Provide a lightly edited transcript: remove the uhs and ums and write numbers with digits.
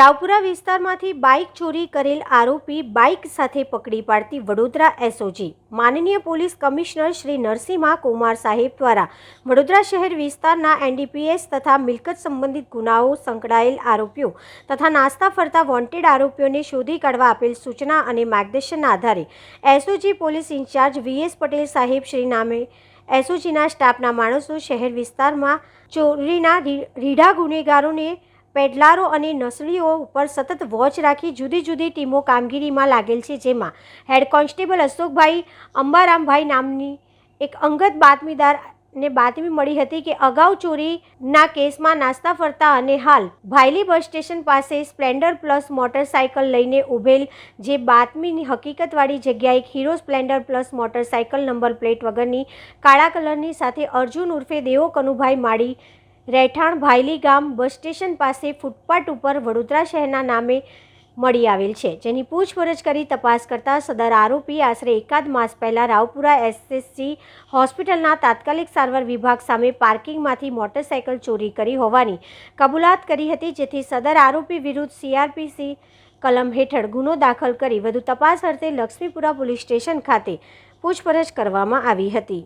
રાવપુરા વિસ્તારમાંથી બાઇક ચોરી કરેલ આરોપી બાઇક સાથે પકડી પાડતી વડોદરા એસઓજી માનનીય પોલીસ કમિશનર શ્રી નરસિંહા કુમાર સાહેબ દ્વારા વડોદરા શહેર વિસ્તારના એનડીપીએસ તથા મિલકત સંબંધિત ગુનાઓ સંકળાયેલ આરોપીઓ તથા નાસ્તા ફરતા વોન્ટેડ આરોપીઓને શોધી કાઢવા આપેલ સૂચના અને માર્ગદર્શનના આધારે SOG police incharge VS Patel સાહેબ શ્રી નામે એસઓજીના સ્ટાફના માણસો શહેર વિસ્તારમાં ચોરીના રીઢા ગુનેગારોને પેડલારો અને નસળીઓ ઉપર સતત વોચ રાખી જુદી જુદી ટીમો કામગીરીમાં લાગેલ છે, જેમાં હેડ કોન્સ્ટેબલ અશોકભાઈ અંબારામભાઈ નામની એક અંગત બાતમીદારને બાતમી મળી હતી કે અગાઉ ચોરીના કેસમાં નાસ્તા ફરતા અને હાલ ભાયલી બસ સ્ટેશન પાસે સ્પ્લેન્ડર પ્લસ મોટરસાઇકલ લઈને ઉભેલ જે બાતમીની હકીકતવાળી જગ્યાએ એક hero Splendor plus motorcycle number plate વગરની કાળા કલરની સાથે અર્જુન ઉર્ફે દેવો કનુભાઈ માળી રહેઠાણ ભાયલી ગામ બસ સ્ટેશન પાસે ફૂટપાથ ઉપર વડોદરા શહેરના નામે મળી આવેલ છે, જેની પૂછપરછ કરી તપાસ કરતા સદર આરોપી આશરે એકાદ માસ પહેલા રાવપુરા એસએસજી હોસ્પિટલના તાત્કાલિક સારવાર વિભાગ સામે પાર્કિંગમાંથી મોટરસાઇકલ ચોરી કરી હોવાની કબૂલાત કરી હતી, જેથી સદર આરોપી વિરુદ્ધ સીઆરપીસી કલમ હેઠળ ગુનો દાખલ કરી વધુ તપાસ અર્થે લક્ષ્મીપુરા પોલીસ સ્ટેશન ખાતે પૂછપરછ કરવામાં આવી હતી।